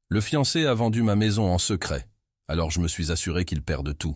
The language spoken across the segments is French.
Le fiancé a vendu ma maison en secret, alors je me suis assuré qu'il perde tout.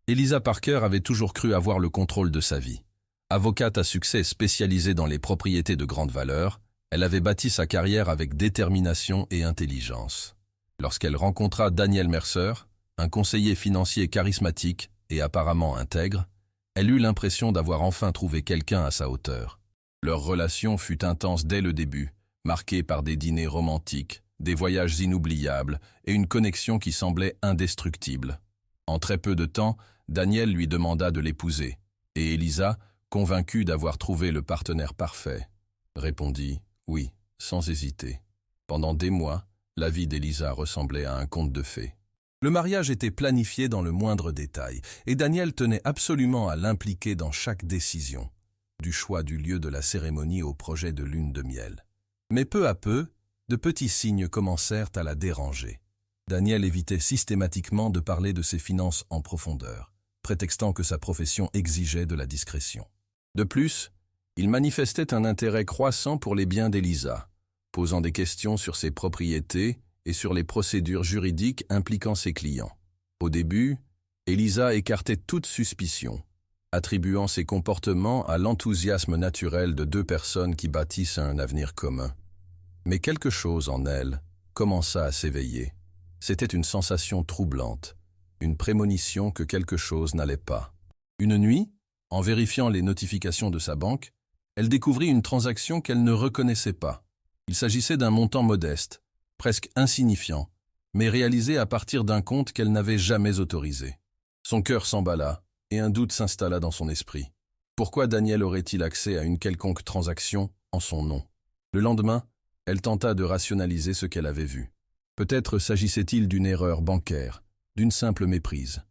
Elisa Parker avait toujours cru avoir le contrôle de sa vie. Avocate à succès spécialisée dans les propriétés de grande valeur, elle avait bâti sa carrière avec détermination et intelligence. Lorsqu'elle rencontra Daniel Mercer, un conseiller financier charismatique et apparemment intègre, elle eut l'impression d'avoir enfin trouvé quelqu'un à sa hauteur. Leur relation fut intense dès le début, marquée par des dîners romantiques, des voyages inoubliables et une connexion qui semblait indestructible. En très peu de temps, Daniel lui demanda de l'épouser, et Elisa, convaincue d'avoir trouvé le partenaire parfait, répondit « oui », sans hésiter. Pendant des mois, la vie d'Elisa ressemblait à un conte de fées. Le mariage était planifié dans le moindre détail, et Daniel tenait absolument à l'impliquer dans chaque décision, du choix du lieu de la cérémonie au projet de lune de miel. Mais peu à peu, de petits signes commencèrent à la déranger. Daniel évitait systématiquement de parler de ses finances en profondeur, prétextant que sa profession exigeait de la discrétion. De plus, il manifestait un intérêt croissant pour les biens d'Elisa, posant des questions sur ses propriétés et sur les procédures juridiques impliquant ses clients. Au début, Elisa écartait toute suspicion, attribuant ses comportements à l'enthousiasme naturel de deux personnes qui bâtissent un avenir commun. Mais quelque chose en elle commença à s'éveiller. C'était une sensation troublante, une prémonition que quelque chose n'allait pas. Une nuit, en vérifiant les notifications de sa banque, elle découvrit une transaction qu'elle ne reconnaissait pas. Il s'agissait d'un montant modeste, presque insignifiant, mais réalisé à partir d'un compte qu'elle n'avait jamais autorisé. Son cœur s'emballa et un doute s'installa dans son esprit. Pourquoi Daniel aurait-il accès à une quelconque transaction en son nom? Le lendemain, elle tenta de rationaliser ce qu'elle avait vu. Peut-être s'agissait-il d'une erreur bancaire, d'une simple méprise.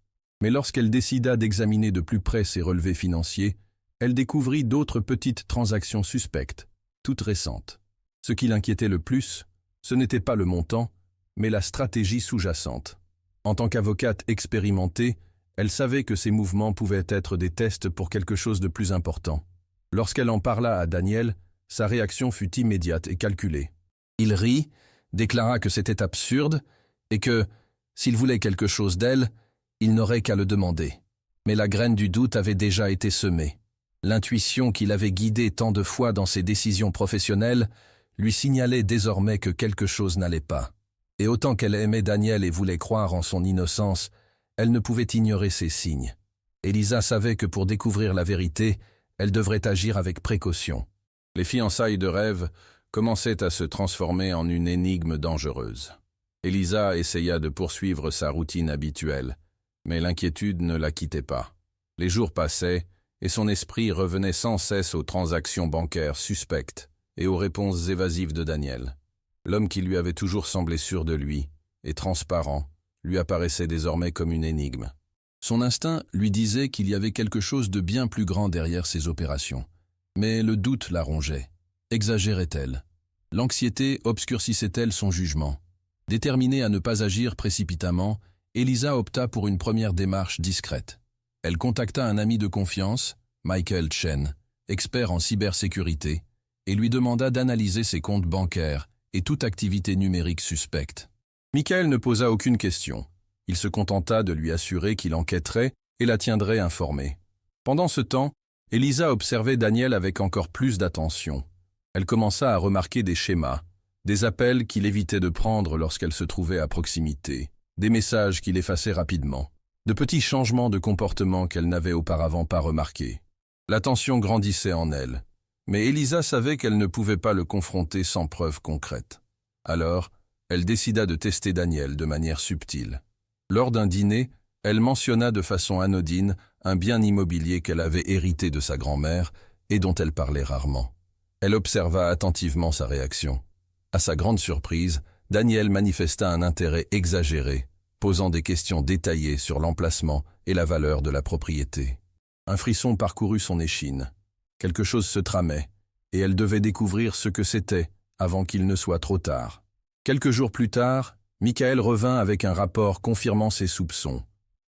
Mais lorsqu'elle décida d'examiner de plus près ses relevés financiers, elle découvrit d'autres petites transactions suspectes, toutes récentes. Ce qui l'inquiétait le plus, ce n'était pas le montant, mais la stratégie sous-jacente. En tant qu'avocate expérimentée, elle savait que ces mouvements pouvaient être des tests pour quelque chose de plus important. Lorsqu'elle en parla à Daniel, sa réaction fut immédiate et calculée. Il rit, déclara que c'était absurde et que, s'il voulait quelque chose d'elle, il n'aurait qu'à le demander. Mais la graine du doute avait déjà été semée. L'intuition qui l'avait guidé tant de fois dans ses décisions professionnelles lui signalait désormais que quelque chose n'allait pas. Et autant qu'elle aimait Daniel et voulait croire en son innocence, elle ne pouvait ignorer ces signes. Elisa savait que pour découvrir la vérité, elle devrait agir avec précaution. Les fiançailles de rêve commençaient à se transformer en une énigme dangereuse. Elisa essaya de poursuivre sa routine habituelle, mais l'inquiétude ne la quittait pas. Les jours passaient, et son esprit revenait sans cesse aux transactions bancaires suspectes et aux réponses évasives de Daniel. L'homme qui lui avait toujours semblé sûr de lui et transparent lui apparaissait désormais comme une énigme. Son instinct lui disait qu'il y avait quelque chose de bien plus grand derrière ces opérations. Mais le doute la rongeait. Exagérait-elle? L'anxiété obscurcissait-elle son jugement? Déterminée à ne pas agir précipitamment, Elisa opta pour une première démarche discrète. Elle contacta un ami de confiance, Michael Chen, expert en cybersécurité, et lui demanda d'analyser ses comptes bancaires et toute activité numérique suspecte. Michael ne posa aucune question. Il se contenta de lui assurer qu'il enquêterait et la tiendrait informée. Pendant ce temps, Elisa observait Daniel avec encore plus d'attention. Elle commença à remarquer des schémas, des appels qu'il évitait de prendre lorsqu'elle se trouvait à proximité, des messages qu'il effaçait rapidement, de petits changements de comportement qu'elle n'avait auparavant pas remarqués. La tension grandissait en elle, mais Elisa savait qu'elle ne pouvait pas le confronter sans preuves concrètes. Alors, elle décida de tester Daniel de manière subtile. Lors d'un dîner, elle mentionna de façon anodine un bien immobilier qu'elle avait hérité de sa grand-mère et dont elle parlait rarement. Elle observa attentivement sa réaction. À sa grande surprise, Daniel manifesta un intérêt exagéré, posant des questions détaillées sur l'emplacement et la valeur de la propriété. Un frisson parcourut son échine. Quelque chose se tramait, et elle devait découvrir ce que c'était avant qu'il ne soit trop tard. Quelques jours plus tard, Michael revint avec un rapport confirmant ses soupçons.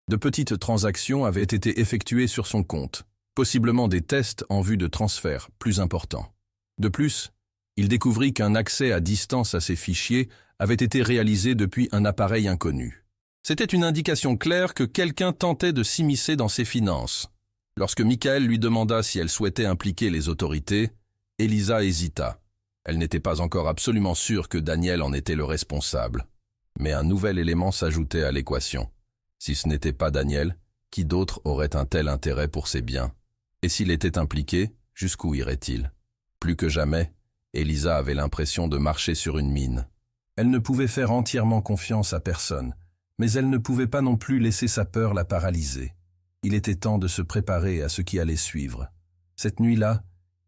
De petites transactions avaient été effectuées sur son compte, possiblement des tests en vue de transferts plus importants. De plus, il découvrit qu'un accès à distance à ses fichiers avait été réalisé depuis un appareil inconnu. C'était une indication claire que quelqu'un tentait de s'immiscer dans ses finances. Lorsque Michael lui demanda si elle souhaitait impliquer les autorités, Elisa hésita. Elle n'était pas encore absolument sûre que Daniel en était le responsable. Mais un nouvel élément s'ajoutait à l'équation. Si ce n'était pas Daniel, qui d'autre aurait un tel intérêt pour ses biens? Et s'il était impliqué, jusqu'où irait-il? Plus que jamais, Elisa avait l'impression de marcher sur une mine. Elle ne pouvait faire entièrement confiance à personne, mais elle ne pouvait pas non plus laisser sa peur la paralyser. Il était temps de se préparer à ce qui allait suivre. Cette nuit-là,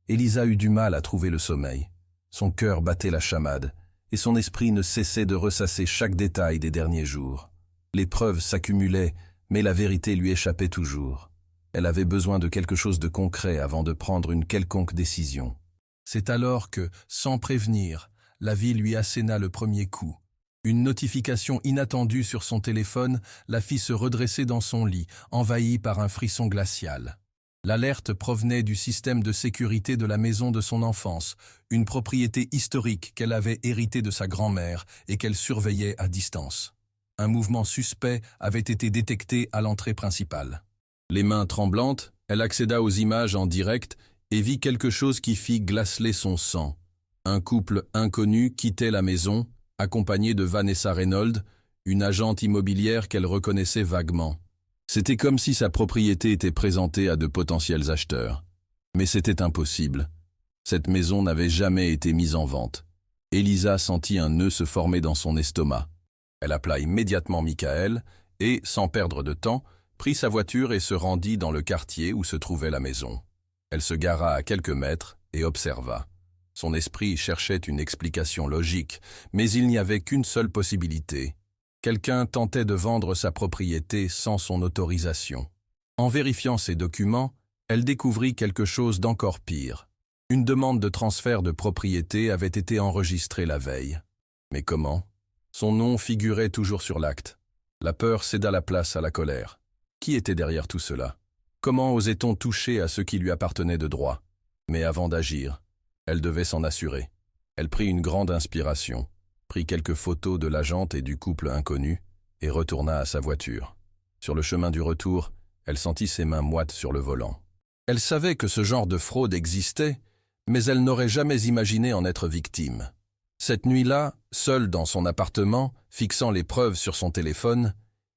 Elisa eut du mal à trouver le sommeil. Son cœur battait la chamade, et son esprit ne cessait de ressasser chaque détail des derniers jours. Les preuves s'accumulaient, mais la vérité lui échappait toujours. Elle avait besoin de quelque chose de concret avant de prendre une quelconque décision. C'est alors que, sans prévenir, la vie lui asséna le premier coup. Une notification inattendue sur son téléphone la fit se redresser dans son lit, envahie par un frisson glacial. L'alerte provenait du système de sécurité de la maison de son enfance, une propriété historique qu'elle avait héritée de sa grand-mère et qu'elle surveillait à distance. Un mouvement suspect avait été détecté à l'entrée principale. Les mains tremblantes, elle accéda aux images en direct et vit quelque chose qui fit glaceler son sang. Un couple inconnu quittait la maison, accompagné de Vanessa Reynolds, une agente immobilière qu'elle reconnaissait vaguement. C'était comme si sa propriété était présentée à de potentiels acheteurs. Mais c'était impossible. Cette maison n'avait jamais été mise en vente. Elisa sentit un nœud se former dans son estomac. Elle appela immédiatement Michael et, sans perdre de temps, prit sa voiture et se rendit dans le quartier où se trouvait la maison. Elle se gara à quelques mètres et observa. Son esprit cherchait une explication logique, mais il n'y avait qu'une seule possibilité. Quelqu'un tentait de vendre sa propriété sans son autorisation. En vérifiant ses documents, elle découvrit quelque chose d'encore pire. Une demande de transfert de propriété avait été enregistrée la veille. Mais comment? Son nom figurait toujours sur l'acte. La peur céda la place à la colère. Qui était derrière tout cela? Comment osait-on toucher à ce qui lui appartenait de droit? Mais avant d'agir, elle devait s'en assurer. Elle prit une grande inspiration, prit quelques photos de l'agente et du couple inconnu et retourna à sa voiture. Sur le chemin du retour, elle sentit ses mains moites sur le volant. Elle savait que ce genre de fraude existait, mais elle n'aurait jamais imaginé en être victime. Cette nuit-là, seule dans son appartement, fixant les preuves sur son téléphone,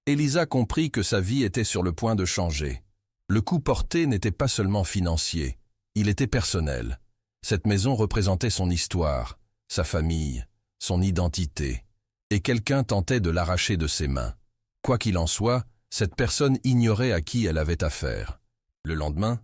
Elisa comprit que sa vie était sur le point de changer. Le coup porté n'était pas seulement financier, il était personnel. Cette maison représentait son histoire, sa famille, son identité, et quelqu'un tentait de l'arracher de ses mains. Quoi qu'il en soit, cette personne ignorait à qui elle avait affaire. Le lendemain,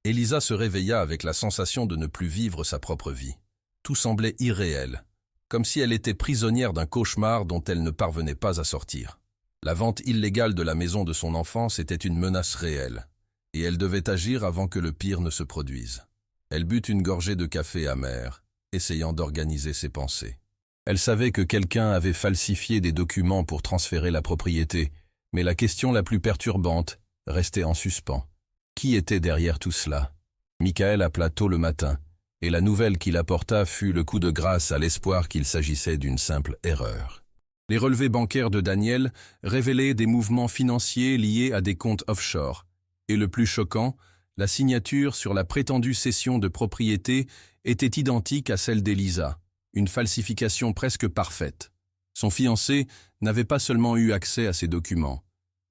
Elisa se réveilla avec la sensation de ne plus vivre sa propre vie. Tout semblait irréel, comme si elle était prisonnière d'un cauchemar dont elle ne parvenait pas à sortir. La vente illégale de la maison de son enfance était une menace réelle, et elle devait agir avant que le pire ne se produise. Elle but une gorgée de café amer, essayant d'organiser ses pensées. Elle savait que quelqu'un avait falsifié des documents pour transférer la propriété, mais la question la plus perturbante restait en suspens. Qui était derrière tout cela? Michael appela tôt le matin, et la nouvelle qu'il apporta fut le coup de grâce à l'espoir qu'il s'agissait d'une simple erreur. Les relevés bancaires de Daniel révélaient des mouvements financiers liés à des comptes offshore, et le plus choquant, la signature sur la prétendue cession de propriété était identique à celle d'Elisa, une falsification presque parfaite. Son fiancé n'avait pas seulement eu accès à ces documents,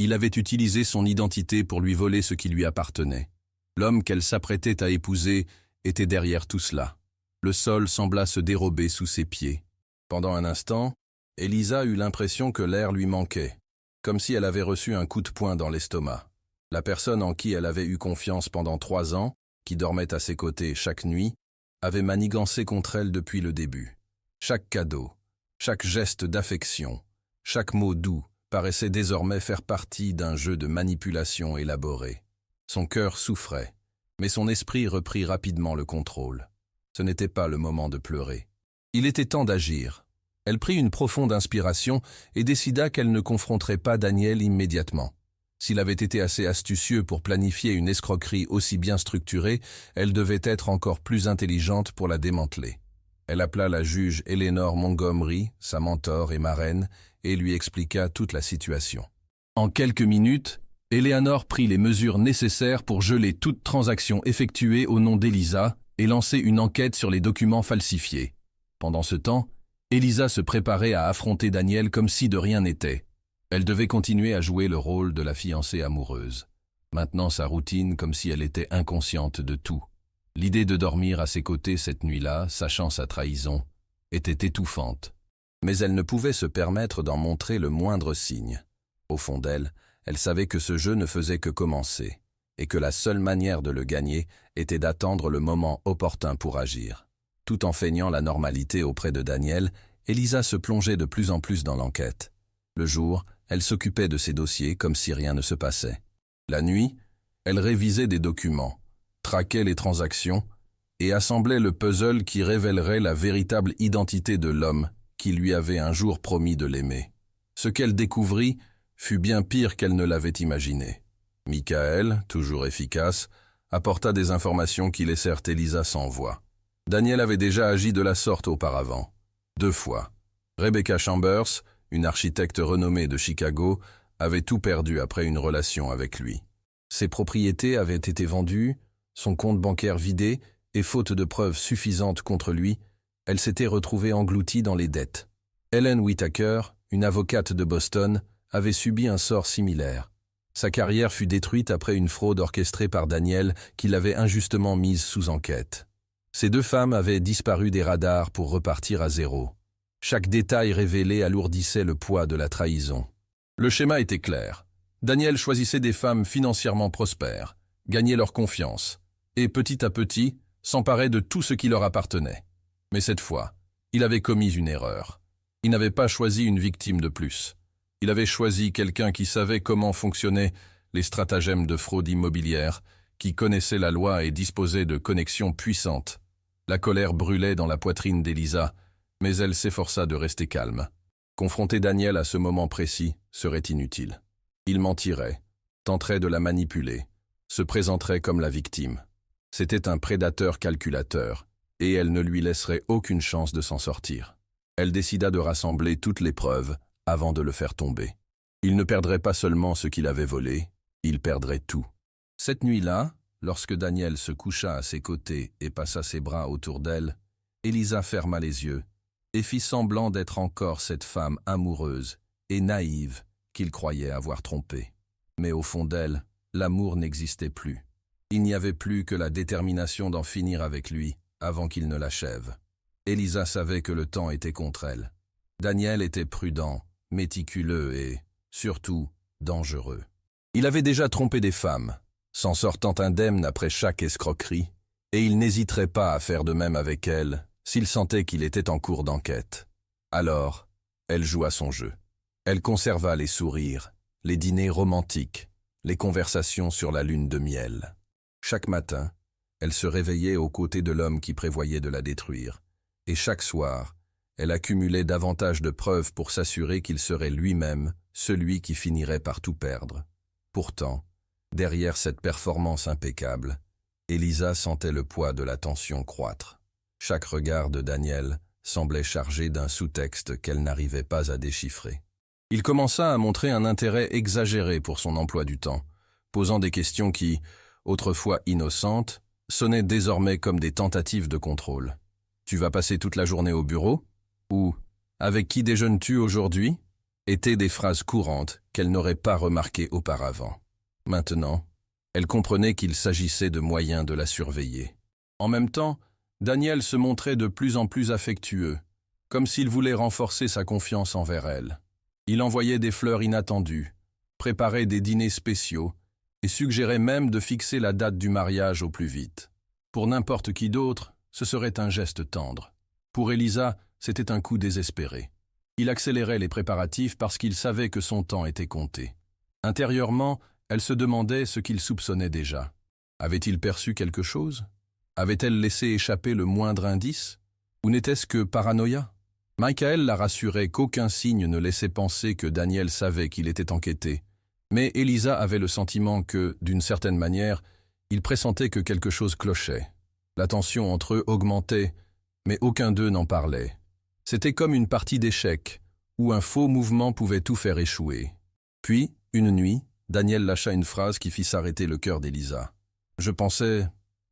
il avait utilisé son identité pour lui voler ce qui lui appartenait. L'homme qu'elle s'apprêtait à épouser était derrière tout cela. Le sol sembla se dérober sous ses pieds. Pendant un instant, Elisa eut l'impression que l'air lui manquait, comme si elle avait reçu un coup de poing dans l'estomac. La personne en qui elle avait eu confiance pendant 3 ans, qui dormait à ses côtés chaque nuit, avait manigancé contre elle depuis le début. Chaque cadeau, chaque geste d'affection, chaque mot doux paraissait désormais faire partie d'un jeu de manipulation élaboré. Son cœur souffrait, mais son esprit reprit rapidement le contrôle. Ce n'était pas le moment de pleurer. Il était temps d'agir. Elle prit une profonde inspiration et décida qu'elle ne confronterait pas Daniel immédiatement. S'il avait été assez astucieux pour planifier une escroquerie aussi bien structurée, elle devait être encore plus intelligente pour la démanteler. Elle appela la juge Eleanor Montgomery, sa mentor et marraine, et lui expliqua toute la situation. En quelques minutes, Eleanor prit les mesures nécessaires pour geler toute transaction effectuée au nom d'Elisa et lancer une enquête sur les documents falsifiés. Pendant ce temps, Elisa se préparait à affronter Daniel comme si de rien n'était. Elle devait continuer à jouer le rôle de la fiancée amoureuse. Maintenant sa routine comme si elle était inconsciente de tout. L'idée de dormir à ses côtés cette nuit-là, sachant sa trahison, était étouffante. Mais elle ne pouvait se permettre d'en montrer le moindre signe. Au fond d'elle, elle savait que ce jeu ne faisait que commencer, et que la seule manière de le gagner était d'attendre le moment opportun pour agir. Tout en feignant la normalité auprès de Daniel, Elisa se plongeait de plus en plus dans l'enquête. Le jour, elle s'occupait de ses dossiers comme si rien ne se passait. La nuit, elle révisait des documents, traquait les transactions et assemblait le puzzle qui révélerait la véritable identité de l'homme qui lui avait un jour promis de l'aimer. Ce qu'elle découvrit fut bien pire qu'elle ne l'avait imaginé. Michael, toujours efficace, apporta des informations qui laissèrent Elisa sans voix. Daniel avait déjà agi de la sorte auparavant, 2 fois. Rebecca Chambers, une architecte renommée de Chicago, avait tout perdu après une relation avec lui. Ses propriétés avaient été vendues, son compte bancaire vidé, et faute de preuves suffisantes contre lui, elle s'était retrouvée engloutie dans les dettes. Ellen Whitaker, une avocate de Boston, avait subi un sort similaire. Sa carrière fut détruite après une fraude orchestrée par Daniel qui l'avait injustement mise sous enquête. Ces 2 femmes avaient disparu des radars pour repartir à zéro. Chaque détail révélé alourdissait le poids de la trahison. Le schéma était clair. Daniel choisissait des femmes financièrement prospères, gagnait leur confiance, et petit à petit, s'emparait de tout ce qui leur appartenait. Mais cette fois, il avait commis une erreur. Il n'avait pas choisi une victime de plus. Il avait choisi quelqu'un qui savait comment fonctionnaient les stratagèmes de fraude immobilière, qui connaissait la loi et disposait de connexions puissantes. La colère brûlait dans la poitrine d'Elisa, mais elle s'efforça de rester calme. Confronter Daniel à ce moment précis serait inutile. Il mentirait, tenterait de la manipuler, se présenterait comme la victime. C'était un prédateur calculateur, et elle ne lui laisserait aucune chance de s'en sortir. Elle décida de rassembler toutes les preuves avant de le faire tomber. Il ne perdrait pas seulement ce qu'il avait volé, il perdrait tout. Cette nuit-là, lorsque Daniel se coucha à ses côtés et passa ses bras autour d'elle, Elisa ferma les yeux et fit semblant d'être encore cette femme amoureuse et naïve qu'il croyait avoir trompée. Mais au fond d'elle, l'amour n'existait plus. Il n'y avait plus que la détermination d'en finir avec lui avant qu'il ne l'achève. Elisa savait que le temps était contre elle. Daniel était prudent, méticuleux et, surtout, dangereux. Il avait déjà trompé des femmes, s'en sortant indemne après chaque escroquerie, et il n'hésiterait pas à faire de même avec elle s'il sentait qu'il était en cours d'enquête. Alors, elle joua son jeu. Elle conserva les sourires, les dîners romantiques, les conversations sur la lune de miel. Chaque matin, elle se réveillait aux côtés de l'homme qui prévoyait de la détruire, et chaque soir, elle accumulait davantage de preuves pour s'assurer qu'il serait lui-même celui qui finirait par tout perdre. Pourtant, derrière cette performance impeccable, Elisa sentait le poids de la tension croître. Chaque regard de Daniel semblait chargé d'un sous-texte qu'elle n'arrivait pas à déchiffrer. Il commença à montrer un intérêt exagéré pour son emploi du temps, posant des questions qui, autrefois innocentes, sonnaient désormais comme des tentatives de contrôle. « Tu vas passer toute la journée au bureau ?» ou « Avec qui déjeunes-tu aujourd'hui ?» étaient des phrases courantes qu'elle n'aurait pas remarquées auparavant. Maintenant, elle comprenait qu'il s'agissait de moyens de la surveiller. En même temps, Daniel se montrait de plus en plus affectueux, comme s'il voulait renforcer sa confiance envers elle. Il envoyait des fleurs inattendues, préparait des dîners spéciaux et suggérait même de fixer la date du mariage au plus vite. Pour n'importe qui d'autre, ce serait un geste tendre. Pour Elisa, c'était un coup désespéré. Il accélérait les préparatifs parce qu'il savait que son temps était compté. Intérieurement, elle se demandait ce qu'il soupçonnait déjà. Avait-il perçu quelque chose? Avait-elle laissé échapper le moindre indice? Ou n'était-ce que paranoïa? Michael la rassurait qu'aucun signe ne laissait penser que Daniel savait qu'il était enquêté. Mais Elisa avait le sentiment que, d'une certaine manière, il pressentait que quelque chose clochait. La tension entre eux augmentait, Mais aucun d'eux n'en parlait. C'était comme une partie d'échecs, où un faux mouvement pouvait tout faire échouer. Puis, une nuit, Daniel lâcha une phrase qui fit s'arrêter le cœur d'Elisa. « Je pensais,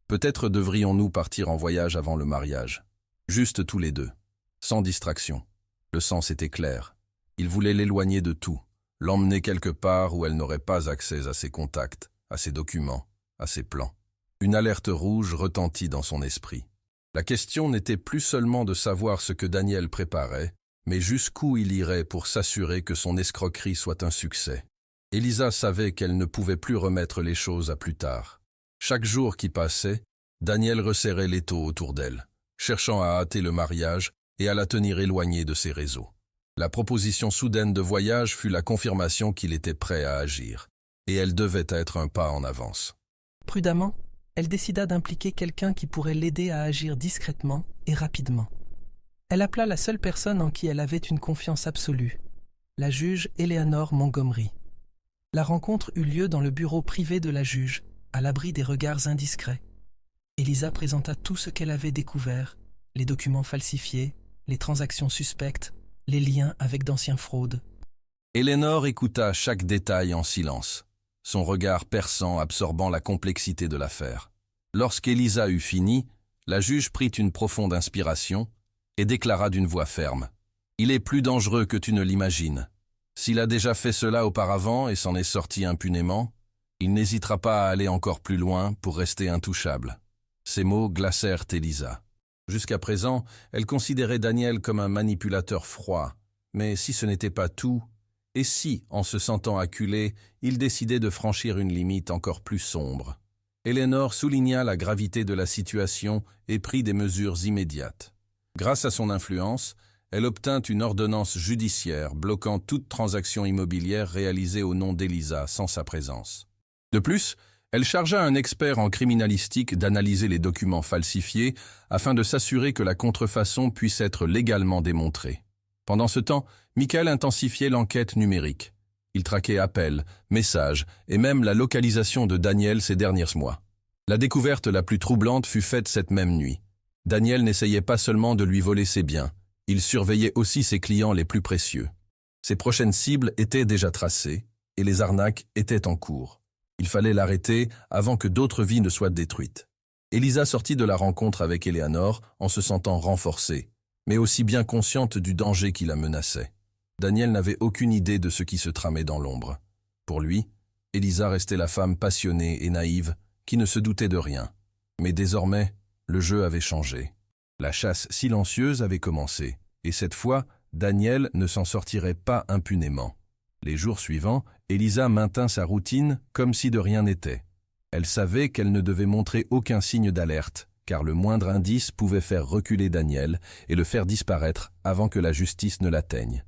peut-être devrions-nous partir en voyage avant le mariage. Juste tous les deux, sans distraction. » Le sens était clair. Il voulait l'éloigner de tout, l'emmener quelque part où elle n'aurait pas accès à ses contacts, à ses documents, à ses plans. Une alerte rouge retentit dans son esprit. La question n'était plus seulement de savoir ce que Daniel préparait, mais jusqu'où il irait pour s'assurer que son escroquerie soit un succès. Elisa savait qu'elle ne pouvait plus remettre les choses à plus tard. Chaque jour qui passait, Daniel resserrait l'étau autour d'elle, cherchant à hâter le mariage et à la tenir éloignée de ses réseaux. La proposition soudaine de voyage fut la confirmation qu'il était prêt à agir, et elle devait être un pas en avance. Prudemment, elle décida d'impliquer quelqu'un qui pourrait l'aider à agir discrètement et rapidement. Elle appela la seule personne en qui elle avait une confiance absolue, la juge Eleanor Montgomery. La rencontre eut lieu dans le bureau privé de la juge, à l'abri des regards indiscrets. Elisa présenta tout ce qu'elle avait découvert, les documents falsifiés, les transactions suspectes, les liens avec d'anciens fraudes. Eleanor écouta chaque détail en silence, son regard perçant absorbant la complexité de l'affaire. Lorsqu'Elisa eut fini, la juge prit une profonde inspiration et déclara d'une voix ferme. « Il est plus dangereux que tu ne l'imagines. S'il a déjà fait cela auparavant et s'en est sorti impunément, il n'hésitera pas à aller encore plus loin pour rester intouchable. » Ces mots glacèrent Elisa. Jusqu'à présent, elle considérait Daniel comme un manipulateur froid. Mais si ce n'était pas tout, et si, en se sentant acculé, il décidait de franchir une limite encore plus sombre? Eleanor souligna la gravité de la situation et prit des mesures immédiates. Grâce à son influence, elle obtint une ordonnance judiciaire bloquant toute transaction immobilière réalisée au nom d'Elisa sans sa présence. De plus, elle chargea un expert en criminalistique d'analyser les documents falsifiés afin de s'assurer que la contrefaçon puisse être légalement démontrée. Pendant ce temps, Michael intensifiait l'enquête numérique. Il traquait appels, messages et même la localisation de Daniel ces derniers mois. La découverte la plus troublante fut faite cette même nuit. Daniel n'essayait pas seulement de lui voler ses biens, il surveillait aussi ses clients les plus précieux. Ses prochaines cibles étaient déjà tracées et les arnaques étaient en cours. Il fallait l'arrêter avant que d'autres vies ne soient détruites. Elisa sortit de la rencontre avec Eleanor en se sentant renforcée, mais aussi bien consciente du danger qui la menaçait. Daniel n'avait aucune idée de ce qui se tramait dans l'ombre. Pour lui, Elisa restait la femme passionnée et naïve qui ne se doutait de rien. Mais désormais, le jeu avait changé. La chasse silencieuse avait commencé, et cette fois, Daniel ne s'en sortirait pas impunément. Les jours suivants, Elisa maintint sa routine comme si de rien n'était. Elle savait qu'elle ne devait montrer aucun signe d'alerte, car le moindre indice pouvait faire reculer Daniel et le faire disparaître avant que la justice ne l'atteigne.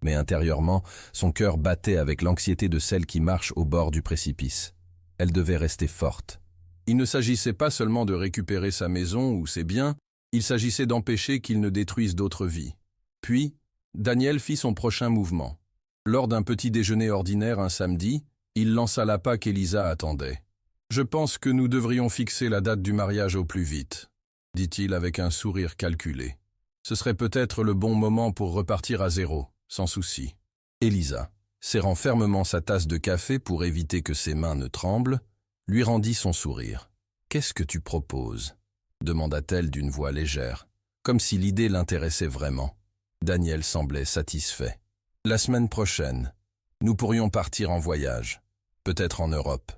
Mais intérieurement, son cœur battait avec l'anxiété de celle qui marche au bord du précipice. Elle devait rester forte. Il ne s'agissait pas seulement de récupérer sa maison ou ses biens, il s'agissait d'empêcher qu'il ne détruise d'autres vies. Puis, Daniel fit son prochain mouvement. Lors d'un petit déjeuner ordinaire un samedi, il lança l'appât qu'Elisa attendait. « Je pense que nous devrions fixer la date du mariage au plus vite, » dit-il avec un sourire calculé. Ce serait peut-être le bon moment pour repartir à zéro, sans souci. Elisa, serrant fermement sa tasse de café pour éviter que ses mains ne tremblent, lui rendit son sourire. « Qu'est-ce que tu proposes ?» demanda-t-elle d'une voix légère, comme si l'idée l'intéressait vraiment. Daniel semblait satisfait. « La semaine prochaine, nous pourrions partir en voyage, peut-être en Europe.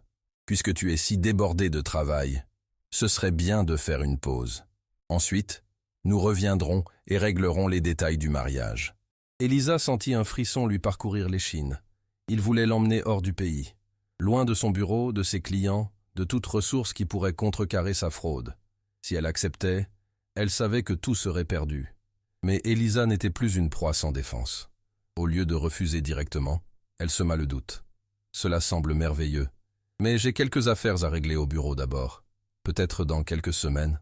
Puisque tu es si débordé de travail, ce serait bien de faire une pause. Ensuite, nous reviendrons et réglerons les détails du mariage. » Elisa sentit un frisson lui parcourir l'échine. Il voulait l'emmener hors du pays, loin de son bureau, de ses clients, de toute ressource qui pourrait contrecarrer sa fraude. Si elle acceptait, elle savait que tout serait perdu. Mais Elisa n'était plus une proie sans défense. Au lieu de refuser directement, elle sema le doute. Cela semble merveilleux. Mais j'ai quelques affaires à régler au bureau d'abord. Peut-être dans quelques semaines.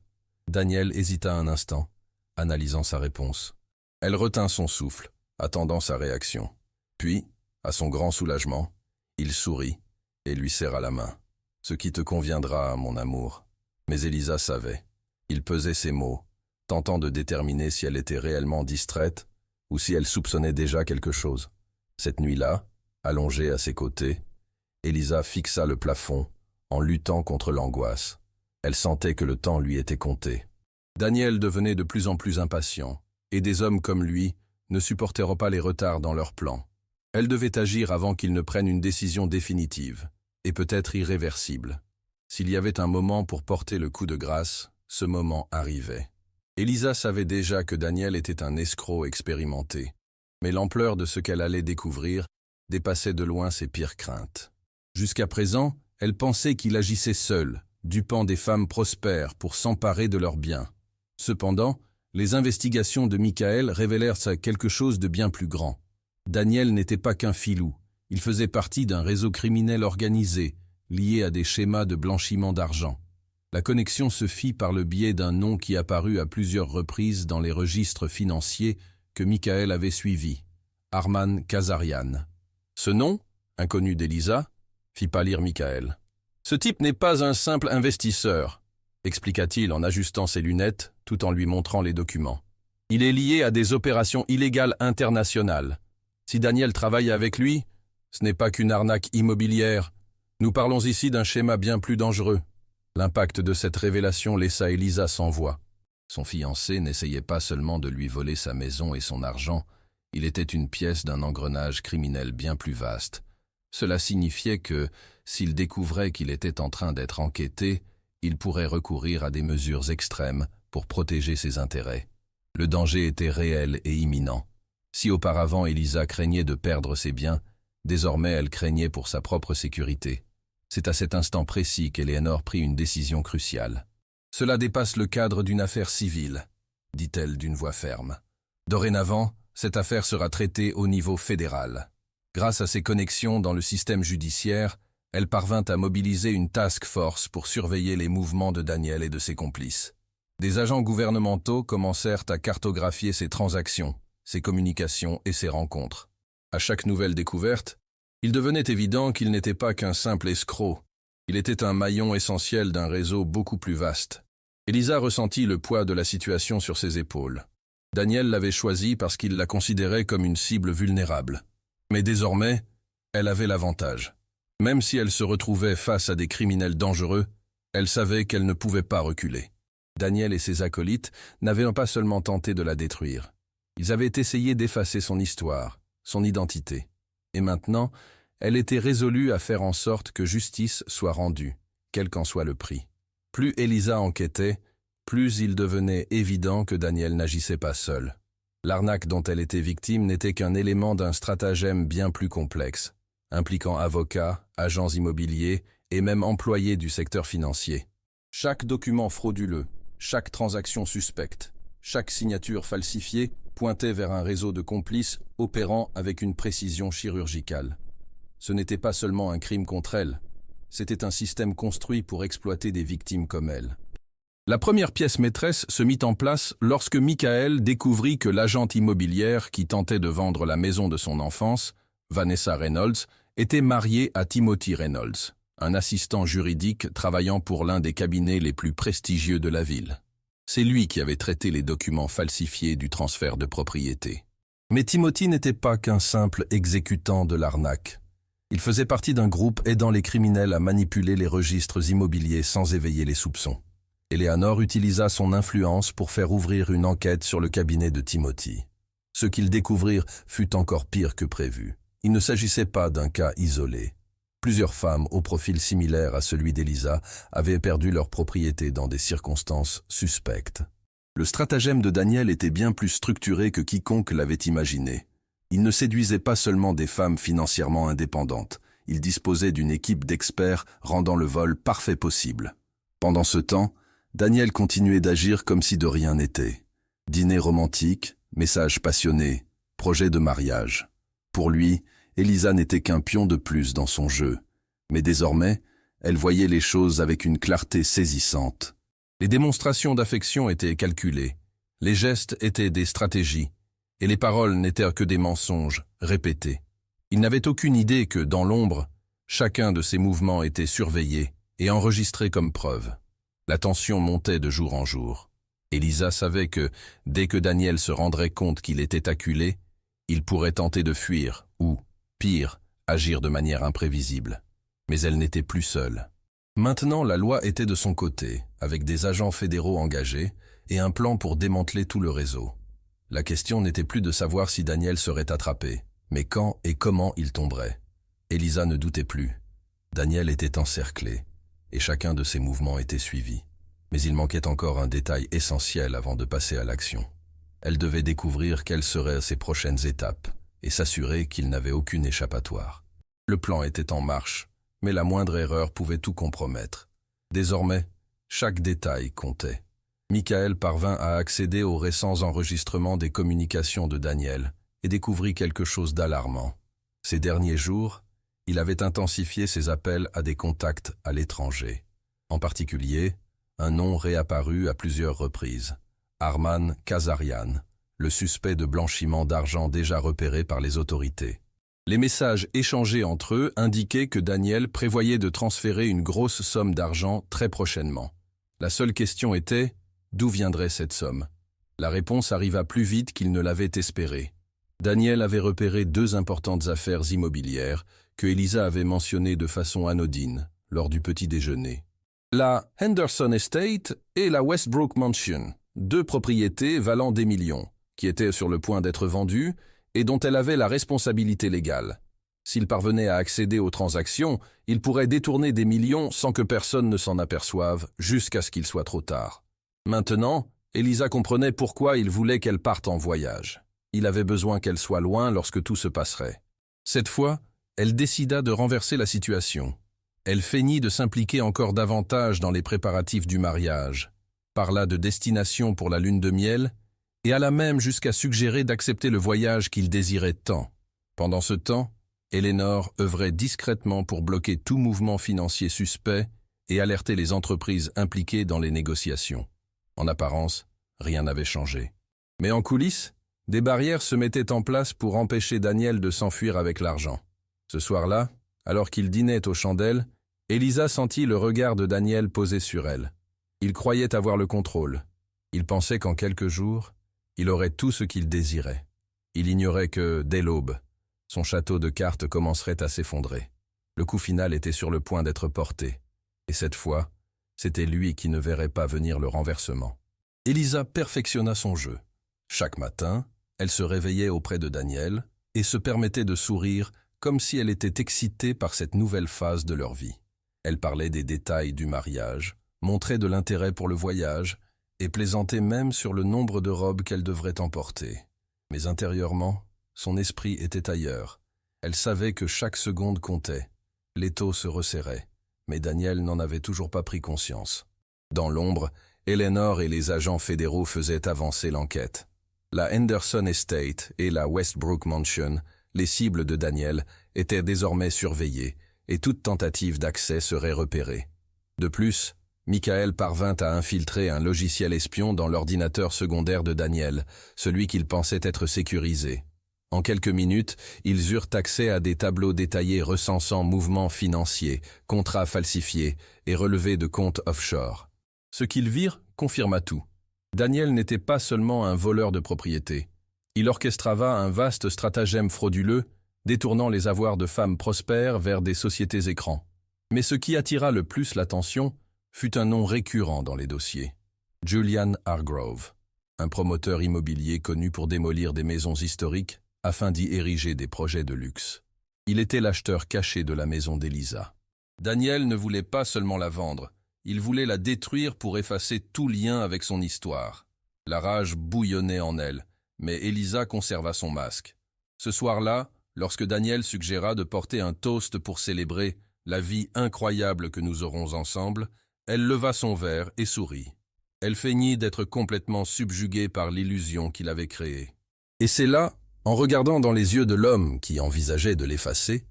Daniel hésita un instant, analysant sa réponse. Elle retint son souffle, attendant sa réaction. Puis, à son grand soulagement, il sourit et lui serra la main. « Ce qui te conviendra, mon amour. » Mais Elisa savait. Il pesait ses mots, tentant de déterminer si elle était réellement distraite ou si elle soupçonnait déjà quelque chose. Cette nuit-là, allongée à ses côtés, Elisa fixa le plafond en luttant contre l'angoisse. Elle sentait que le temps lui était compté. Daniel devenait de plus en plus impatient, et des hommes comme lui ne supporteront pas les retards dans leurs plans. Elle devait agir avant qu'il ne prenne une décision définitive, et peut-être irréversible. S'il y avait un moment pour porter le coup de grâce, ce moment arrivait. Elisa savait déjà que Daniel était un escroc expérimenté, mais l'ampleur de ce qu'elle allait découvrir dépassait de loin ses pires craintes. Jusqu'à présent, elle pensait qu'il agissait seul, dupant des femmes prospères pour s'emparer de leurs biens. Cependant, les investigations de Michael révélèrent quelque chose de bien plus grand. Daniel n'était pas qu'un filou, il faisait partie d'un réseau criminel organisé, lié à des schémas de blanchiment d'argent. La connexion se fit par le biais d'un nom qui apparut à plusieurs reprises dans les registres financiers que Michael avait suivis, Arman Kazarian. Ce nom, inconnu d'Elisa, fit pâlir Michael. « Ce type n'est pas un simple investisseur », expliqua-t-il en ajustant ses lunettes tout en lui montrant les documents. « Il est lié à des opérations illégales internationales. Si Daniel travaille avec lui, ce n'est pas qu'une arnaque immobilière. Nous parlons ici d'un schéma bien plus dangereux. » L'impact de cette révélation laissa Elisa sans voix. Son fiancé n'essayait pas seulement de lui voler sa maison et son argent, il était une pièce d'un engrenage criminel bien plus vaste. Cela signifiait que, s'il découvrait qu'il était en train d'être enquêté, il pourrait recourir à des mesures extrêmes pour protéger ses intérêts. Le danger était réel et imminent. Si auparavant Elisa craignait de perdre ses biens, désormais elle craignait pour sa propre sécurité. C'est à cet instant précis qu'Eleanor prit une décision cruciale. « Cela dépasse le cadre d'une affaire civile », dit-elle d'une voix ferme. « Dorénavant, cette affaire sera traitée au niveau fédéral. » Grâce à ses connexions dans le système judiciaire, elle parvint à mobiliser une task force pour surveiller les mouvements de Daniel et de ses complices. Des agents gouvernementaux commencèrent à cartographier ses transactions, ses communications et ses rencontres. À chaque nouvelle découverte, il devenait évident qu'il n'était pas qu'un simple escroc. Il était un maillon essentiel d'un réseau beaucoup plus vaste. Elisa ressentit le poids de la situation sur ses épaules. Daniel l'avait choisi parce qu'il la considérait comme une cible vulnérable. Mais désormais, elle avait l'avantage. Même si elle se retrouvait face à des criminels dangereux, elle savait qu'elle ne pouvait pas reculer. Daniel et ses acolytes n'avaient pas seulement tenté de la détruire. Ils avaient essayé d'effacer son histoire, son identité. Et maintenant, elle était résolue à faire en sorte que justice soit rendue, quel qu'en soit le prix. Plus Elisa enquêtait, plus il devenait évident que Daniel n'agissait pas seul. L'arnaque dont elle était victime n'était qu'un élément d'un stratagème bien plus complexe, impliquant avocats, agents immobiliers et même employés du secteur financier. Chaque document frauduleux, chaque transaction suspecte, chaque signature falsifiée pointait vers un réseau de complices opérant avec une précision chirurgicale. Ce n'était pas seulement un crime contre elle, c'était un système construit pour exploiter des victimes comme elle. La première pièce maîtresse se mit en place lorsque Michael découvrit que l'agente immobilière qui tentait de vendre la maison de son enfance, Vanessa Reynolds, était mariée à Timothy Reynolds, un assistant juridique travaillant pour l'un des cabinets les plus prestigieux de la ville. C'est lui qui avait traité les documents falsifiés du transfert de propriété. Mais Timothy n'était pas qu'un simple exécutant de l'arnaque. Il faisait partie d'un groupe aidant les criminels à manipuler les registres immobiliers sans éveiller les soupçons. Eleanor utilisa son influence pour faire ouvrir une enquête sur le cabinet de Timothy. Ce qu'ils découvrirent fut encore pire que prévu. Il ne s'agissait pas d'un cas isolé. Plusieurs femmes au profil similaire à celui d'Elisa avaient perdu leur propriété dans des circonstances suspectes. Le stratagème de Daniel était bien plus structuré que quiconque l'avait imaginé. Il ne séduisait pas seulement des femmes financièrement indépendantes, il disposait d'une équipe d'experts rendant le vol parfait possible. Pendant ce temps, Daniel continuait d'agir comme si de rien n'était. Dîner romantique, messages passionnés, projet de mariage. Pour lui, Elisa n'était qu'un pion de plus dans son jeu. Mais désormais, elle voyait les choses avec une clarté saisissante. Les démonstrations d'affection étaient calculées, les gestes étaient des stratégies, et les paroles n'étaient que des mensonges répétés. Il n'avait aucune idée que, dans l'ombre, chacun de ses mouvements était surveillé et enregistré comme preuve. La tension montait de jour en jour. Elisa savait que, dès que Daniel se rendrait compte qu'il était acculé, il pourrait tenter de fuir ou, pire, agir de manière imprévisible. Mais elle n'était plus seule. Maintenant, la loi était de son côté, avec des agents fédéraux engagés et un plan pour démanteler tout le réseau. La question n'était plus de savoir si Daniel serait attrapé, mais quand et comment il tomberait. Elisa ne doutait plus. Daniel était encerclé, et chacun de ses mouvements était suivi. Mais il manquait encore un détail essentiel avant de passer à l'action. Elle devait découvrir quelles seraient ses prochaines étapes et s'assurer qu'il n'avait aucune échappatoire. Le plan était en marche, mais la moindre erreur pouvait tout compromettre. Désormais, chaque détail comptait. Michael parvint à accéder aux récents enregistrements des communications de Daniel et découvrit quelque chose d'alarmant. Ces derniers jours, il avait intensifié ses appels à des contacts à l'étranger. En particulier, un nom réapparut à plusieurs reprises. Arman Kazarian, le suspect de blanchiment d'argent déjà repéré par les autorités. Les messages échangés entre eux indiquaient que Daniel prévoyait de transférer une grosse somme d'argent très prochainement. La seule question était, d'où viendrait cette somme? La réponse arriva plus vite qu'il ne l'avait espéré. Daniel avait repéré 2 importantes affaires immobilières que Elisa avait mentionnées de façon anodine lors du petit déjeuner. La Henderson Estate et la Westbrook Mansion, 2 propriétés valant des millions, qui étaient sur le point d'être vendues et dont elle avait la responsabilité légale. S'il parvenait à accéder aux transactions, il pourrait détourner des millions sans que personne ne s'en aperçoive, jusqu'à ce qu'il soit trop tard. Maintenant, Elisa comprenait pourquoi il voulait qu'elle parte en voyage. Il avait besoin qu'elle soit loin lorsque tout se passerait. Cette fois, elle décida de renverser la situation. Elle feignit de s'impliquer encore davantage dans les préparatifs du mariage, parla de destination pour la lune de miel, et alla même jusqu'à suggérer d'accepter le voyage qu'il désirait tant. Pendant ce temps, Eleanor œuvrait discrètement pour bloquer tout mouvement financier suspect et alerter les entreprises impliquées dans les négociations. En apparence, rien n'avait changé. Mais en coulisses, des barrières se mettaient en place pour empêcher Daniel de s'enfuir avec l'argent. Ce soir-là, alors qu'il dînait aux chandelles, Elisa sentit le regard de Daniel posé sur elle. Il croyait avoir le contrôle. Il pensait qu'en quelques jours, il aurait tout ce qu'il désirait. Il ignorait que, dès l'aube, son château de cartes commencerait à s'effondrer. Le coup final était sur le point d'être porté. Et cette fois, c'était lui qui ne verrait pas venir le renversement. Elisa perfectionna son jeu. Chaque matin, elle se réveillait auprès de Daniel et se permettait de sourire comme si elle était excitée par cette nouvelle phase de leur vie. Elle parlait des détails du mariage, montrait de l'intérêt pour le voyage et plaisantait même sur le nombre de robes qu'elle devrait emporter. Mais intérieurement, son esprit était ailleurs. Elle savait que chaque seconde comptait. L'étau se resserrait, mais Daniel n'en avait toujours pas pris conscience. Dans l'ombre, Eleanor et les agents fédéraux faisaient avancer l'enquête. La Henderson Estate et la Westbrook Mansion, les cibles de Daniel, étaient désormais surveillées et toute tentative d'accès serait repérée. De plus, Michael parvint à infiltrer un logiciel espion dans l'ordinateur secondaire de Daniel, celui qu'il pensait être sécurisé. En quelques minutes, ils eurent accès à des tableaux détaillés recensant mouvements financiers, contrats falsifiés et relevés de comptes offshore. Ce qu'ils virent confirma tout. Daniel n'était pas seulement un voleur de propriété. Il orchestrava un vaste stratagème frauduleux, détournant les avoirs de femmes prospères vers des sociétés écrans. Mais ce qui attira le plus l'attention fut un nom récurrent dans les dossiers. Julian Hargrove, un promoteur immobilier connu pour démolir des maisons historiques afin d'y ériger des projets de luxe. Il était l'acheteur caché de la maison d'Elisa. Daniel ne voulait pas seulement la vendre, il voulait la détruire pour effacer tout lien avec son histoire. La rage bouillonnait en elle, mais Elisa conserva son masque. Ce soir-là, lorsque Daniel suggéra de porter un toast pour célébrer la vie incroyable que nous aurons ensemble, elle leva son verre et sourit. Elle feignit d'être complètement subjuguée par l'illusion qu'il avait créée. Et c'est là, en regardant dans les yeux de l'homme qui envisageait de l'effacer,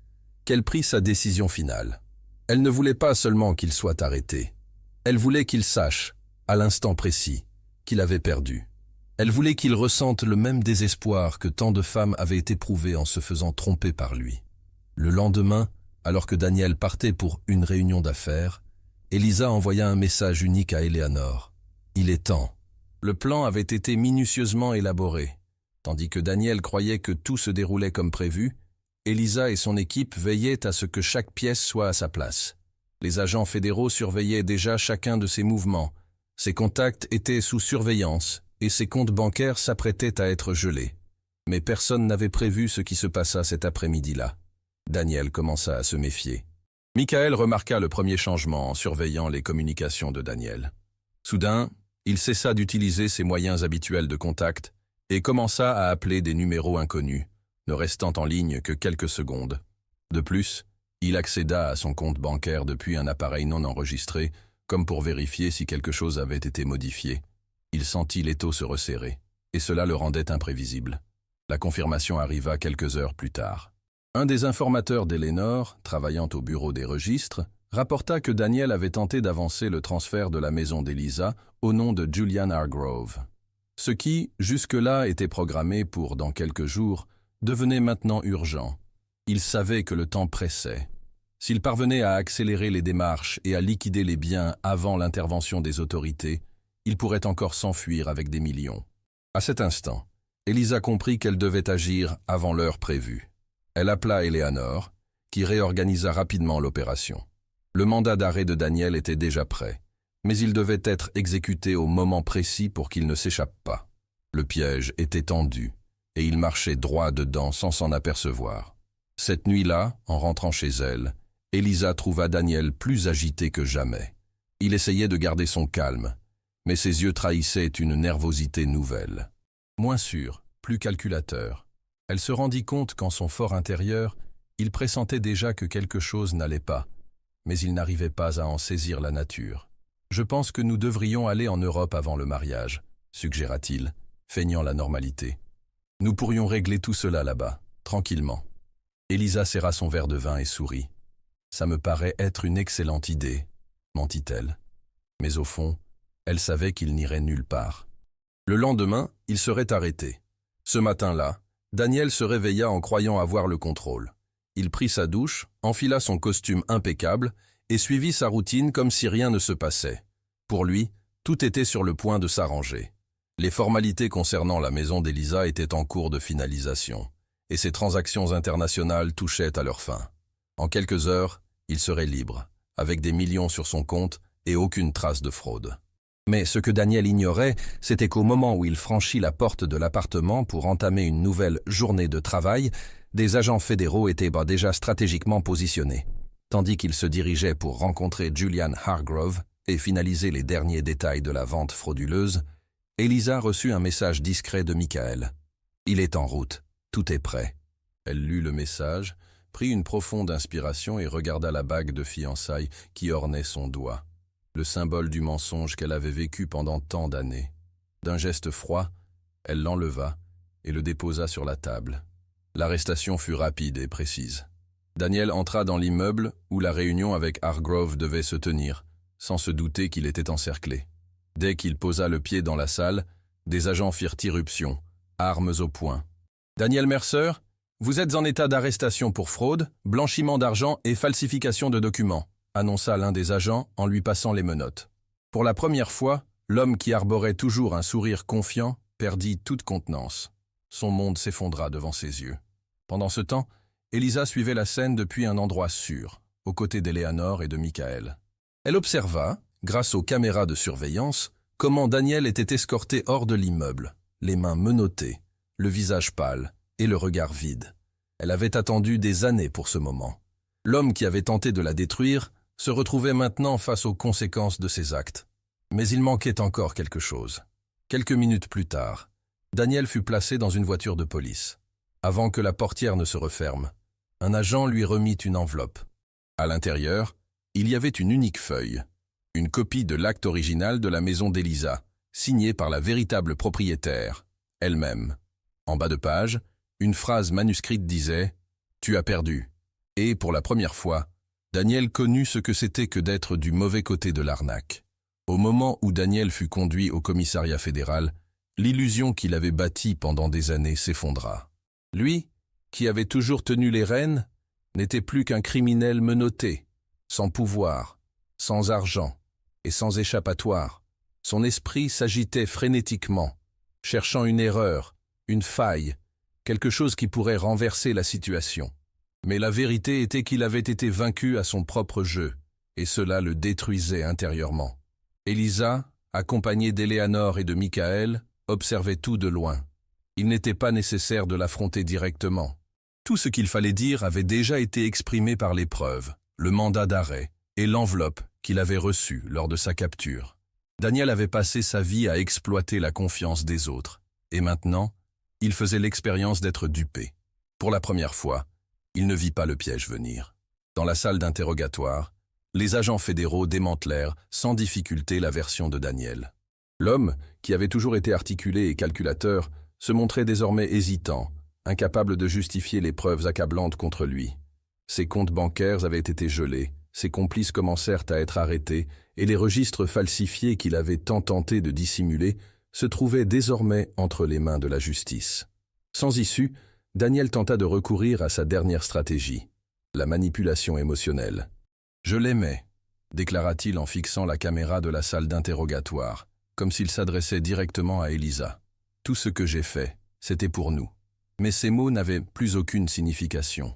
qu'elle prit sa décision finale. Elle ne voulait pas seulement qu'il soit arrêté. Elle voulait qu'il sache, à l'instant précis, qu'il avait perdu. Elle voulait qu'il ressente le même désespoir que tant de femmes avaient éprouvé en se faisant tromper par lui. Le lendemain, alors que Daniel partait pour une réunion d'affaires, Elisa envoya un message unique à Eleanor. « Il est temps. Le plan avait été minutieusement élaboré. Tandis que Daniel croyait que tout se déroulait comme prévu, Elisa et son équipe veillaient à ce que chaque pièce soit à sa place. Les agents fédéraux surveillaient déjà chacun de ses mouvements. Ses contacts étaient sous surveillance et ses comptes bancaires s'apprêtaient à être gelés. Mais personne n'avait prévu ce qui se passa cet après-midi-là. Daniel commença à se méfier. Michael remarqua le premier changement en surveillant les communications de Daniel. Soudain, il cessa d'utiliser ses moyens habituels de contact et commença à appeler des numéros inconnus, ne restant en ligne que quelques secondes. De plus, il accéda à son compte bancaire depuis un appareil non enregistré, comme pour vérifier si quelque chose avait été modifié. Il sentit l'étau se resserrer, et cela le rendait imprévisible. La confirmation arriva quelques heures plus tard. Un des informateurs d'Eleanor, travaillant au bureau des registres, rapporta que Daniel avait tenté d'avancer le transfert de la maison d'Elisa au nom de Julian Hargrove. Ce qui, jusque-là, était programmé pour dans quelques jours, devenait maintenant urgent. Il savait que le temps pressait. S'il parvenait à accélérer les démarches et à liquider les biens avant l'intervention des autorités, il pourrait encore s'enfuir avec des millions. À cet instant, Elisa comprit qu'elle devait agir avant l'heure prévue. Elle appela Eleanor, qui réorganisa rapidement l'opération. Le mandat d'arrêt de Daniel était déjà prêt, mais il devait être exécuté au moment précis pour qu'il ne s'échappe pas. Le piège était tendu, et il marchait droit dedans sans s'en apercevoir. Cette nuit-là, en rentrant chez elle, Elisa trouva Daniel plus agité que jamais. Il essayait de garder son calme, mais ses yeux trahissaient une nervosité nouvelle. Moins sûr, plus calculateur, elle se rendit compte qu'en son fort intérieur, il pressentait déjà que quelque chose n'allait pas, mais il n'arrivait pas à en saisir la nature. « Je pense que nous devrions aller en Europe avant le mariage », suggéra-t-il, feignant la normalité. « Nous pourrions régler tout cela là-bas, tranquillement. » Elisa serra son verre de vin et sourit. « Ça me paraît être une excellente idée, » mentit-elle. Mais au fond, elle savait qu'il n'irait nulle part. Le lendemain, il serait arrêté. Ce matin-là, Daniel se réveilla en croyant avoir le contrôle. Il prit sa douche, enfila son costume impeccable et suivit sa routine comme si rien ne se passait. Pour lui, tout était sur le point de s'arranger. Les formalités concernant la maison d'Elisa étaient en cours de finalisation, et ses transactions internationales touchaient à leur fin. En quelques heures, il serait libre, avec des millions sur son compte et aucune trace de fraude. Mais ce que Daniel ignorait, c'était qu'au moment où il franchit la porte de l'appartement pour entamer une nouvelle journée de travail, des agents fédéraux étaient déjà stratégiquement positionnés. Tandis qu'il se dirigeait pour rencontrer Julian Hargrove et finaliser les derniers détails de la vente frauduleuse, Elisa reçut un message discret de Michael. « Il est en route, tout est prêt. » Elle lut le message, prit une profonde inspiration et regarda la bague de fiançailles qui ornait son doigt. Le symbole du mensonge qu'elle avait vécu pendant tant d'années. D'un geste froid, elle l'enleva et le déposa sur la table. L'arrestation fut rapide et précise. Daniel entra dans l'immeuble où la réunion avec Hargrove devait se tenir, sans se douter qu'il était encerclé. Dès qu'il posa le pied dans la salle, des agents firent irruption, armes au poing. « Daniel Mercer, vous êtes en état d'arrestation pour fraude, blanchiment d'argent et falsification de documents », annonça l'un des agents en lui passant les menottes. Pour la première fois, l'homme qui arborait toujours un sourire confiant perdit toute contenance. Son monde s'effondra devant ses yeux. Pendant ce temps, Elisa suivait la scène depuis un endroit sûr, aux côtés d'Eleanor et de Michael. Elle observa, grâce aux caméras de surveillance, comment Daniel était escorté hors de l'immeuble, les mains menottées, le visage pâle et le regard vide. Elle avait attendu des années pour ce moment. L'homme qui avait tenté de la détruire se retrouvait maintenant face aux conséquences de ses actes. Mais il manquait encore quelque chose. Quelques minutes plus tard, Daniel fut placé dans une voiture de police. Avant que la portière ne se referme, un agent lui remit une enveloppe. À l'intérieur, il y avait une unique feuille, une copie de l'acte original de la maison d'Elisa, signée par la véritable propriétaire, elle-même. En bas de page, une phrase manuscrite disait « Tu as perdu ». Et, pour la première fois, Daniel connut ce que c'était que d'être du mauvais côté de l'arnaque. Au moment où Daniel fut conduit au commissariat fédéral, l'illusion qu'il avait bâtie pendant des années s'effondra. Lui, qui avait toujours tenu les rênes, n'était plus qu'un criminel menotté, sans pouvoir, sans argent et sans échappatoire. Son esprit s'agitait frénétiquement, cherchant une erreur, une faille, quelque chose qui pourrait renverser la situation. Mais la vérité était qu'il avait été vaincu à son propre jeu, et cela le détruisait intérieurement. Elisa, accompagnée d'Éléanore et de Michael, observait tout de loin. Il n'était pas nécessaire de l'affronter directement. Tout ce qu'il fallait dire avait déjà été exprimé par les preuves, le mandat d'arrêt et l'enveloppe qu'il avait reçue lors de sa capture. Daniel avait passé sa vie à exploiter la confiance des autres, et maintenant, il faisait l'expérience d'être dupé. Pour la première fois, il ne vit pas le piège venir. Dans la salle d'interrogatoire, les agents fédéraux démantelèrent sans difficulté la version de Daniel. L'homme, qui avait toujours été articulé et calculateur, se montrait désormais hésitant, incapable de justifier les preuves accablantes contre lui. Ses comptes bancaires avaient été gelés, ses complices commencèrent à être arrêtés, et les registres falsifiés qu'il avait tant tenté de dissimuler se trouvaient désormais entre les mains de la justice. Sans issue, Daniel tenta de recourir à sa dernière stratégie, la manipulation émotionnelle. « Je l'aimais », déclara-t-il en fixant la caméra de la salle d'interrogatoire, comme s'il s'adressait directement à Elisa. « Tout ce que j'ai fait, c'était pour nous. » Mais ces mots n'avaient plus aucune signification.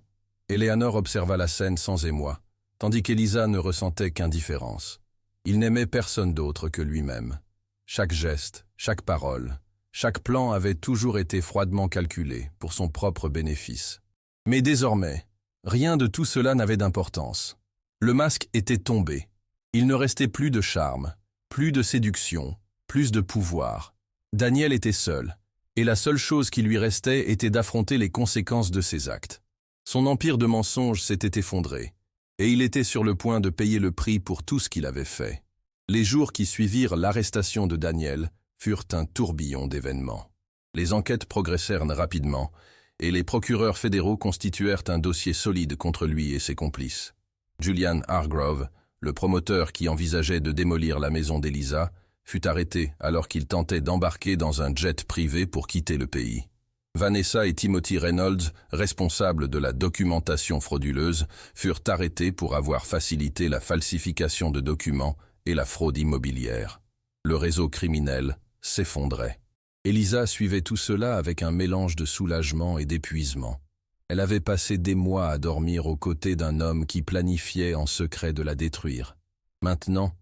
Éléanore observa la scène sans émoi, tandis qu'Elisa ne ressentait qu'indifférence. Il n'aimait personne d'autre que lui-même. Chaque geste, chaque parole, chaque plan avait toujours été froidement calculé pour son propre bénéfice. Mais désormais, rien de tout cela n'avait d'importance. Le masque était tombé. Il ne restait plus de charme, plus de séduction, plus de pouvoir. Daniel était seul, et la seule chose qui lui restait était d'affronter les conséquences de ses actes. Son empire de mensonges s'était effondré, et il était sur le point de payer le prix pour tout ce qu'il avait fait. Les jours qui suivirent l'arrestation de Daniel furent un tourbillon d'événements. Les enquêtes progressèrent rapidement, et les procureurs fédéraux constituèrent un dossier solide contre lui et ses complices. Julian Hargrove, le promoteur qui envisageait de démolir la maison d'Elisa, fut arrêté alors qu'il tentait d'embarquer dans un jet privé pour quitter le pays. Vanessa et Timothy Reynolds, responsables de la documentation frauduleuse, furent arrêtés pour avoir facilité la falsification de documents et la fraude immobilière. Le réseau criminel s'effondrait. Elisa suivait tout cela avec un mélange de soulagement et d'épuisement. Elle avait passé des mois à dormir aux côtés d'un homme qui planifiait en secret de la détruire. Maintenant,